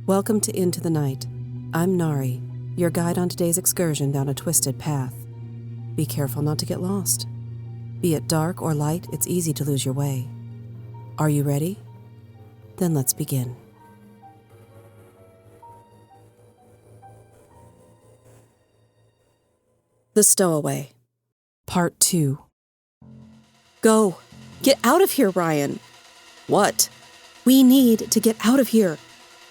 Welcome to Into the Night. I'm Nari, your guide on today's excursion down a twisted path. Be careful not to get lost. Be it dark or light, it's easy to lose your way. Are you ready? Then let's begin. The Stowaway, Part 2. Go! Get out of here, Ryan! What? We need to get out of here.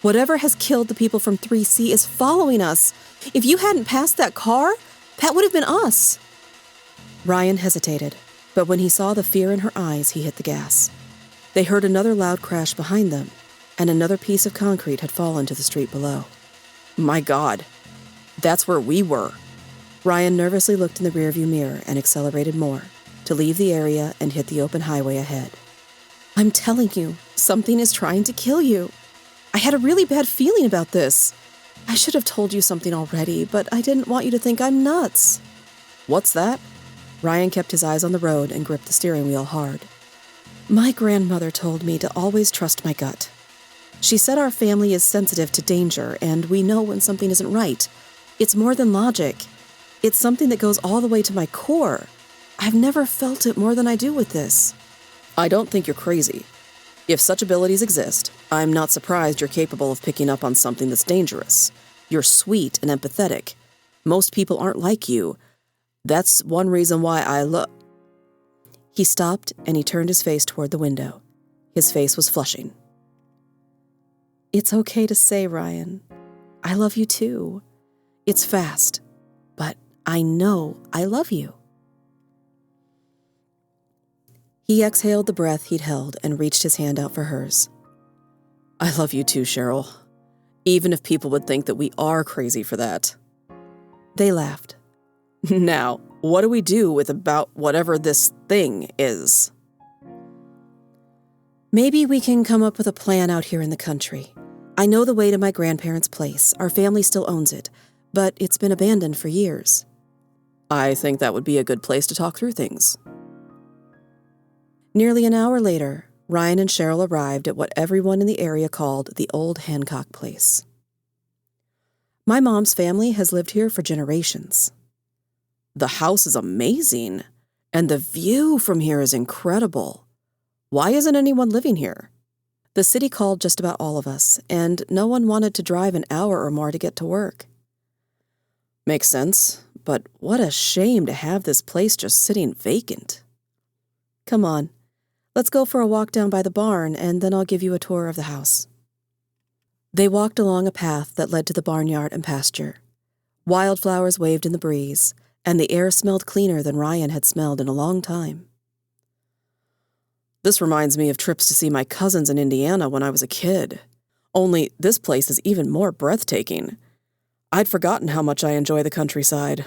Whatever has killed the people from 3C is following us. If you hadn't passed that car, that would have been us. Ryan hesitated, but when he saw the fear in her eyes, he hit the gas. They heard another loud crash behind them, and another piece of concrete had fallen to the street below. My God, that's where we were. Ryan nervously looked in the rearview mirror and accelerated more, to leave the area and hit the open highway ahead. I'm telling you, something is trying to kill you. I had a really bad feeling about this. I should have told you something already, but I didn't want you to think I'm nuts. What's that? Ryan kept his eyes on the road and gripped the steering wheel hard. My grandmother told me to always trust my gut. She said our family is sensitive to danger, and we know when something isn't right. It's more than logic. It's something that goes all the way to my core. I've never felt it more than I do with this. I don't think you're crazy. If such abilities exist, I'm not surprised you're capable of picking up on something that's dangerous. You're sweet and empathetic. Most people aren't like you. That's one reason why I love... He stopped and he turned his face toward the window. His face was flushing. It's okay to say, Ryan. I love you too. It's fast, but I know I love you. He exhaled the breath he'd held and reached his hand out for hers. I love you too, Cheryl. Even if people would think that we are crazy for that. They laughed. Now, what do we do with about whatever this thing is? Maybe we can come up with a plan out here in the country. I know the way to my grandparents' place. Our family still owns it, but it's been abandoned for years. I think that would be a good place to talk through things. Nearly an hour later, Ryan and Cheryl arrived at what everyone in the area called the Old Hancock Place. My mom's family has lived here for generations. The house is amazing, and the view from here is incredible. Why isn't anyone living here? The city called just about all of us, and no one wanted to drive an hour or more to get to work. Makes sense, but what a shame to have this place just sitting vacant. Come on. Let's go for a walk down by the barn, and then I'll give you a tour of the house. They walked along a path that led to the barnyard and pasture. Wildflowers waved in the breeze, and the air smelled cleaner than Ryan had smelled in a long time. This reminds me of trips to see my cousins in Indiana when I was a kid. Only this place is even more breathtaking. I'd forgotten how much I enjoy the countryside.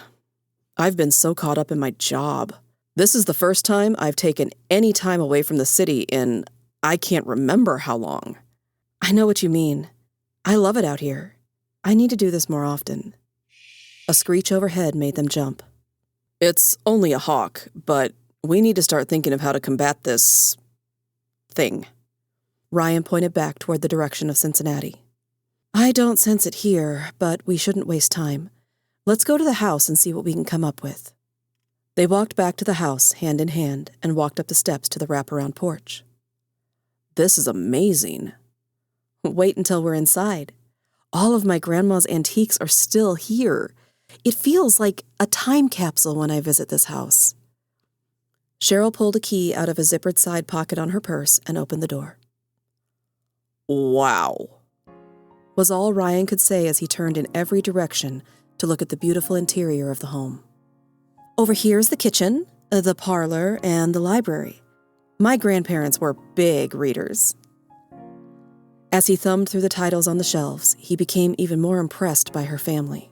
I've been so caught up in my job. This is the first time I've taken any time away from the city in I can't remember how long. I know what you mean. I love it out here. I need to do this more often. A screech overhead made them jump. It's only a hawk, but we need to start thinking of how to combat this thing. Ryan pointed back toward the direction of Cincinnati. I don't sense it here, but we shouldn't waste time. Let's go to the house and see what we can come up with. They walked back to the house, hand in hand, and walked up the steps to the wraparound porch. This is amazing. Wait until we're inside. All of my grandma's antiques are still here. It feels like a time capsule when I visit this house. Cheryl pulled a key out of a zippered side pocket on her purse and opened the door. Wow, was all Ryan could say as he turned in every direction to look at the beautiful interior of the home. Over here is the kitchen, the parlor, and the library. My grandparents were big readers. As he thumbed through the titles on the shelves, he became even more impressed by her family.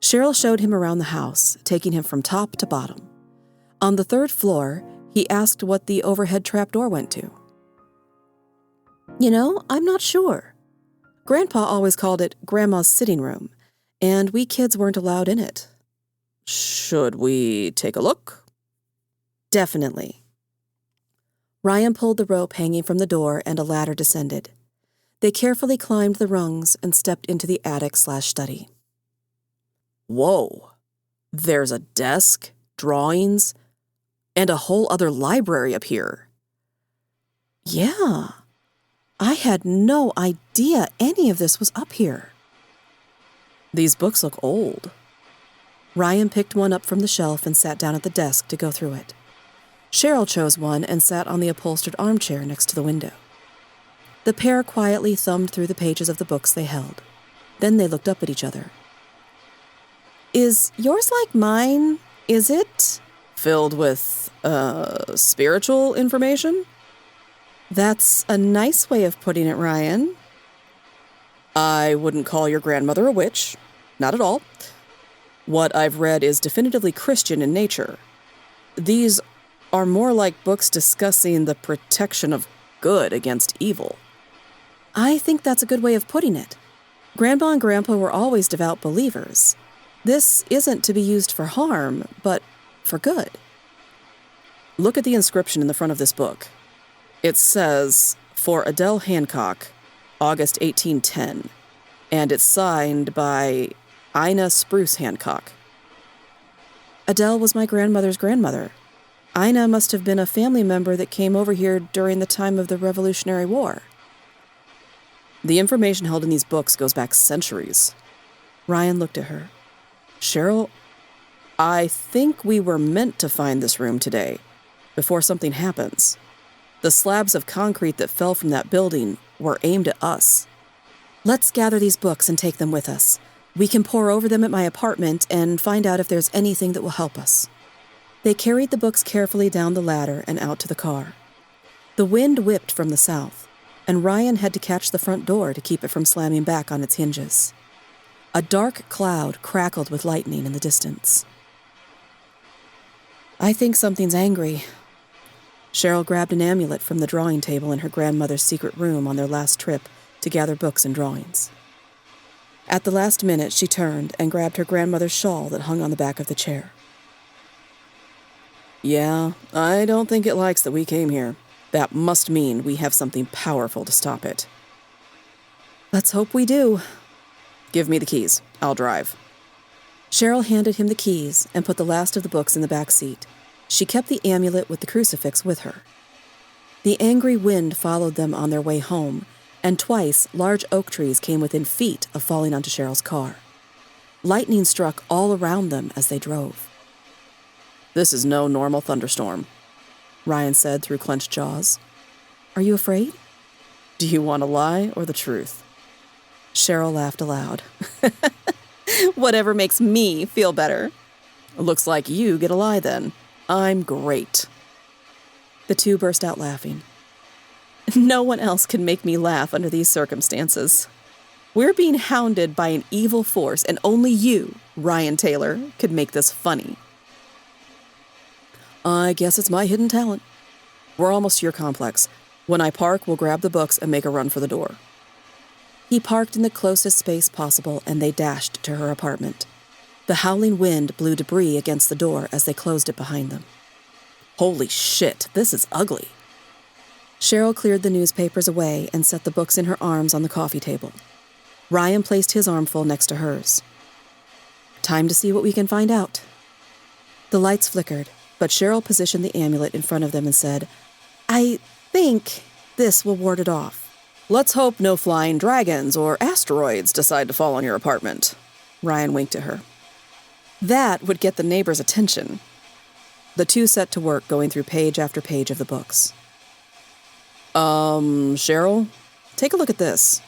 Cheryl showed him around the house, taking him from top to bottom. On the third floor, he asked what the overhead trapdoor went to. You know, I'm not sure. Grandpa always called it Grandma's sitting room, and we kids weren't allowed in it. Should we take a look? Definitely. Ryan pulled the rope hanging from the door and a ladder descended. They carefully climbed the rungs and stepped into the attic/study. Whoa, there's a desk, drawings, and a whole other library up here. Yeah, I had no idea any of this was up here. These books look old. Ryan picked one up from the shelf and sat down at the desk to go through it. Cheryl chose one and sat on the upholstered armchair next to the window. The pair quietly thumbed through the pages of the books they held. Then they looked up at each other. Is yours like mine, is it? Filled with, spiritual information? That's a nice way of putting it, Ryan. I wouldn't call your grandmother a witch. Not at all. What I've read is definitively Christian in nature. These are more like books discussing the protection of good against evil. I think that's a good way of putting it. Grandma and Grandpa were always devout believers. This isn't to be used for harm, but for good. Look at the inscription in the front of this book. It says, "For Adele Hancock, August 1810," and it's signed by Ina Spruce Hancock. Adele was my grandmother's grandmother. Ina must have been a family member that came over here during the time of the Revolutionary War. The information held in these books goes back centuries. Ryan looked at her. Cheryl, I think we were meant to find this room today, before something happens. The slabs of concrete that fell from that building were aimed at us. Let's gather these books and take them with us. We can pore over them at my apartment and find out if there's anything that will help us. They carried the books carefully down the ladder and out to the car. The wind whipped from the south, and Ryan had to catch the front door to keep it from slamming back on its hinges. A dark cloud crackled with lightning in the distance. I think something's angry. Cheryl grabbed an amulet from the drawing table in her grandmother's secret room on their last trip to gather books and drawings. At the last minute, she turned and grabbed her grandmother's shawl that hung on the back of the chair. Yeah, I don't think it likes that we came here. That must mean we have something powerful to stop it. Let's hope we do. Give me the keys. I'll drive. Cheryl handed him the keys and put the last of the books in the back seat. She kept the amulet with the crucifix with her. The angry wind followed them on their way home, and twice large oak trees came within feet of falling onto Cheryl's car. Lightning struck all around them as they drove. This is no normal thunderstorm, Ryan said through clenched jaws. Are you afraid? Do you want a lie or the truth? Cheryl laughed aloud. Whatever makes me feel better. Looks like you get a lie then. I'm great. The two burst out laughing. No one else can make me laugh under these circumstances. We're being hounded by an evil force, and only you, Ryan Taylor, could make this funny. I guess it's my hidden talent. We're almost to your complex. When I park, we'll grab the books and make a run for the door. He parked in the closest space possible, and they dashed to her apartment. The howling wind blew debris against the door as they closed it behind them. Holy shit, this is ugly. Cheryl cleared the newspapers away and set the books in her arms on the coffee table. Ryan placed his armful next to hers. Time to see what we can find out. The lights flickered, but Cheryl positioned the amulet in front of them and said, I think this will ward it off. Let's hope no flying dragons or asteroids decide to fall on your apartment. Ryan winked at her. That would get the neighbors' attention. The two set to work going through page after page of the books. Cheryl, take a look at this.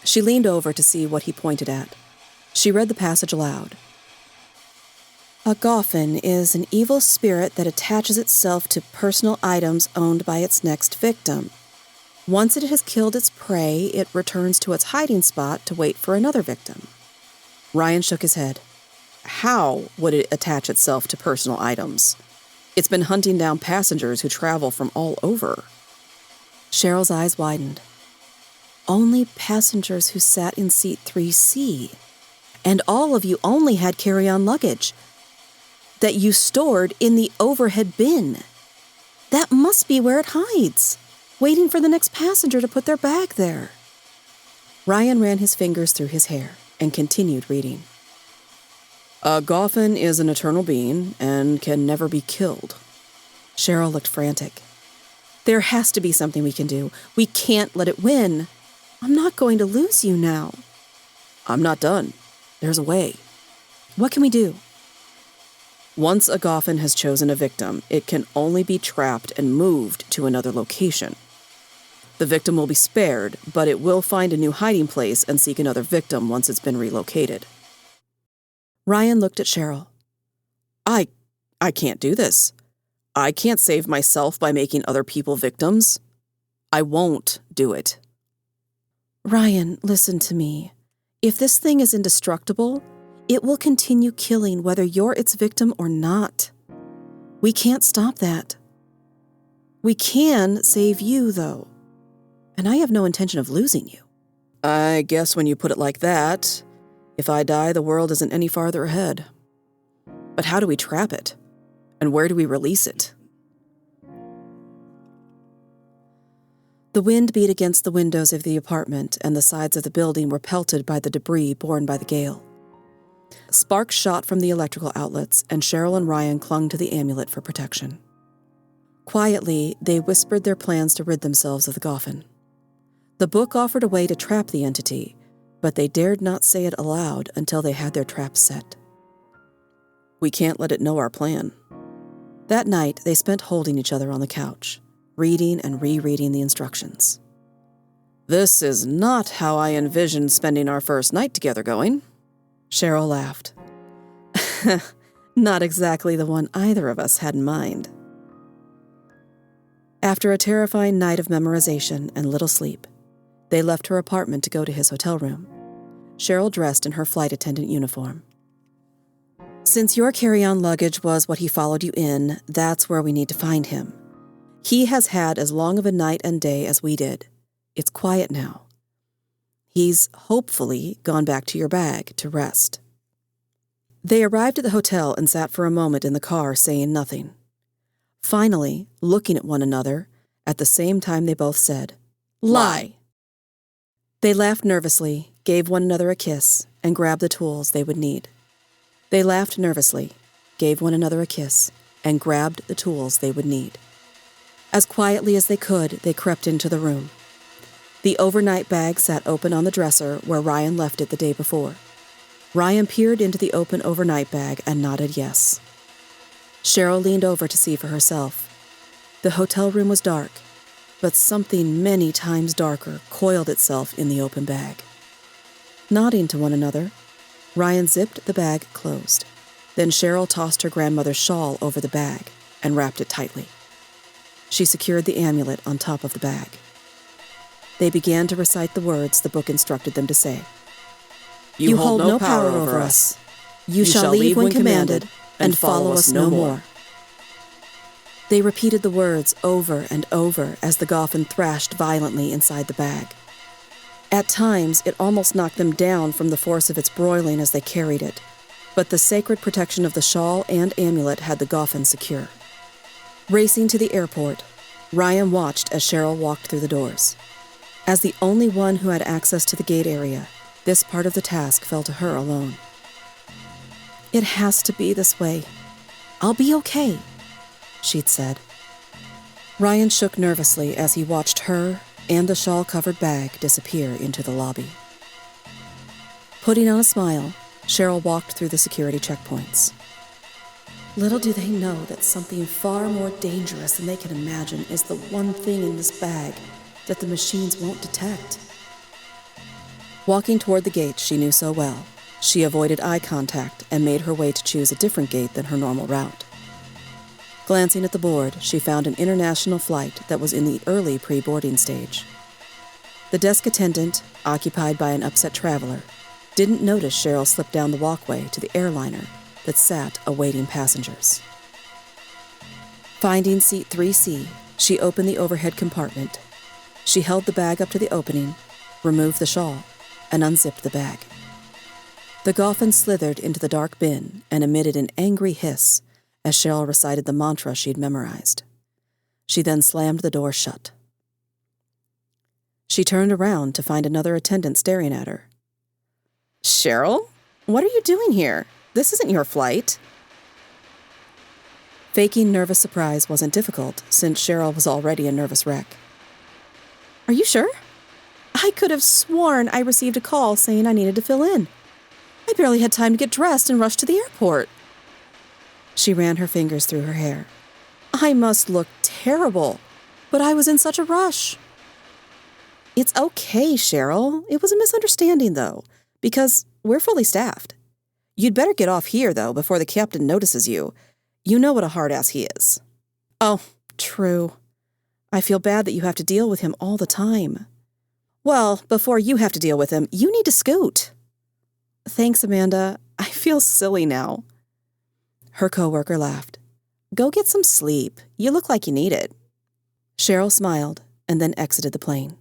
She leaned over to see what he pointed at. She read the passage aloud. A Goffin is an evil spirit that attaches itself to personal items owned by its next victim. Once it has killed its prey, it returns to its hiding spot to wait for another victim. Ryan shook his head. How would it attach itself to personal items? It's been hunting down passengers who travel from all over. Cheryl's eyes widened. Only passengers who sat in seat 3C. And all of you only had carry-on luggage that you stored in the overhead bin. That must be where it hides, waiting for the next passenger to put their bag there. Ryan ran his fingers through his hair and continued reading. A Goffin is an eternal being and can never be killed. Cheryl looked frantic. There has to be something we can do. We can't let it win. I'm not going to lose you now. I'm not done. There's a way. What can we do? Once a Goffin has chosen a victim, it can only be trapped and moved to another location. The victim will be spared, but it will find a new hiding place and seek another victim once it's been relocated. Ryan looked at Cheryl. I can't do this. I can't save myself by making other people victims. I won't do it. Ryan, listen to me. If this thing is indestructible, it will continue killing whether you're its victim or not. We can't stop that. We can save you, though. And I have no intention of losing you. I guess when you put it like that, if I die, the world isn't any farther ahead. But how do we trap it? And where do we release it? The wind beat against the windows of the apartment, and the sides of the building were pelted by the debris borne by the gale. Sparks shot from the electrical outlets, and Cheryl and Ryan clung to the amulet for protection. Quietly, they whispered their plans to rid themselves of the Goffin. The book offered a way to trap the entity, but they dared not say it aloud until they had their traps set. We can't let it know our plan. That night, they spent holding each other on the couch, reading and rereading the instructions. This is not how I envisioned spending our first night together going. Cheryl laughed. Not exactly the one either of us had in mind. After a terrifying night of memorization and little sleep, they left her apartment to go to his hotel room. Cheryl dressed in her flight attendant uniform. Since your carry-on luggage was what he followed you in, that's where we need to find him. He has had as long of a night and day as we did. It's quiet now. He's hopefully gone back to your bag to rest. They arrived at the hotel and sat for a moment in the car, saying nothing. Finally, looking at one another, at the same time they both said, "Lie." They laughed nervously, gave one another a kiss, and grabbed the tools they would need. They laughed nervously, gave one another a kiss, and grabbed the tools they would need. As quietly as they could, they crept into the room. The overnight bag sat open on the dresser where Ryan left it the day before. Ryan peered into the open overnight bag and nodded yes. Cheryl leaned over to see for herself. The hotel room was dark, but something many times darker coiled itself in the open bag. Nodding to one another, Ryan zipped the bag closed. Then Cheryl tossed her grandmother's shawl over the bag and wrapped it tightly. She secured the amulet on top of the bag. They began to recite the words the book instructed them to say. You hold no power over us. You shall leave when commanded, and follow us no more. They repeated the words over and over as the Goffin thrashed violently inside the bag. At times, it almost knocked them down from the force of its broiling as they carried it, but the sacred protection of the shawl and amulet had the Goffin secure. Racing to the airport, Ryan watched as Cheryl walked through the doors. As the only one who had access to the gate area, this part of the task fell to her alone. It has to be this way. I'll be okay, she'd said. Ryan shook nervously as he watched her and the shawl-covered bag disappear into the lobby. Putting on a smile, Cheryl walked through the security checkpoints. Little do they know that something far more dangerous than they can imagine is the one thing in this bag that the machines won't detect. Walking toward the gate she knew so well, she avoided eye contact and made her way to choose a different gate than her normal route. Glancing at the board, she found an international flight that was in the early pre-boarding stage. The desk attendant, occupied by an upset traveler, didn't notice Cheryl slip down the walkway to the airliner that sat awaiting passengers. Finding seat 3C, she opened the overhead compartment. She held the bag up to the opening, removed the shawl, and unzipped the bag. The Goffin slithered into the dark bin and emitted an angry hiss as Cheryl recited the mantra she'd memorized. She then slammed the door shut. She turned around to find another attendant staring at her. Cheryl? What are you doing here? This isn't your flight. Faking nervous surprise wasn't difficult, since Cheryl was already a nervous wreck. Are you sure? I could have sworn I received a call saying I needed to fill in. I barely had time to get dressed and rush to the airport. She ran her fingers through her hair. I must look terrible, but I was in such a rush. It's okay, Cheryl. It was a misunderstanding, though, because we're fully staffed. You'd better get off here, though, before the captain notices you. You know what a hard-ass he is. Oh, true. I feel bad that you have to deal with him all the time. Well, before you have to deal with him, you need to scoot. Thanks, Amanda. I feel silly now. Her coworker laughed. Go get some sleep. You look like you need it. Cheryl smiled and then exited the plane.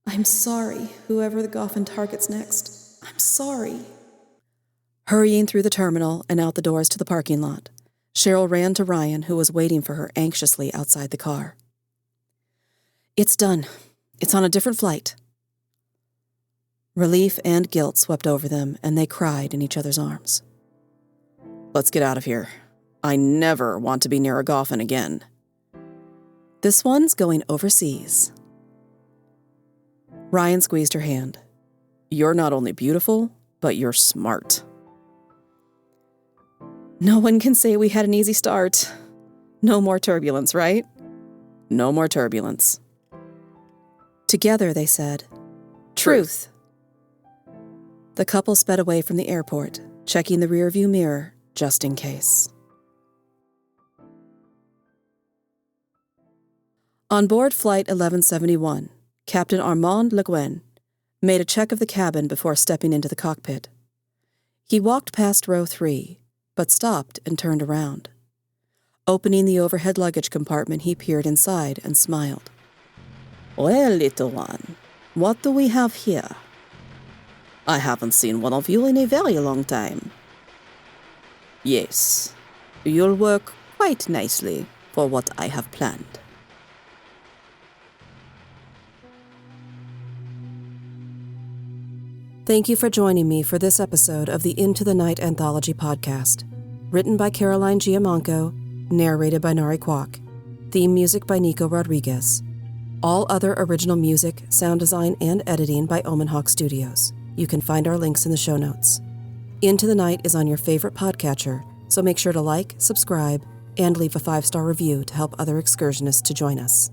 I'm sorry, whoever the Goffin targets next. I'm sorry. Hurrying through the terminal and out the doors to the parking lot, Cheryl ran to Ryan, who was waiting for her anxiously outside the car. It's done. It's on a different flight. Relief and guilt swept over them, and they cried in each other's arms. Let's get out of here. I never want to be near a Goffin again. This one's going overseas. Ryan squeezed her hand. You're not only beautiful, but you're smart. No one can say we had an easy start. No more turbulence, right? No more turbulence. Together, they said, Truth. The couple sped away from the airport, checking the rearview mirror just in case. On board Flight 1171, Captain Armand Le Guin made a check of the cabin before stepping into the cockpit. He walked past row 3, but stopped and turned around. Opening the overhead luggage compartment, he peered inside and smiled. Well, little one, what do we have here? I haven't seen one of you in a very long time. Yes, you'll work quite nicely for what I have planned. Thank you for joining me for this episode of the Into the Night Anthology podcast. Written by Caroline Giamanco, narrated by Nari. Theme music by Nico Rodriguez. All other original music, sound design, and editing by Omenhawk Studios. You can find our links in the show notes. Into the Night is on your favorite podcatcher, so make sure to like, subscribe, and leave a 5-star review to help other excursionists to join us.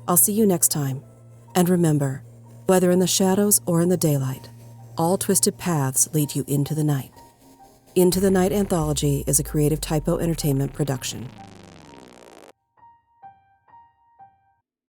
I'll see you next time. And remember, whether in the shadows or in the daylight, all twisted paths lead you into the night. Into the Night Anthology is a Creative Typo Entertainment production.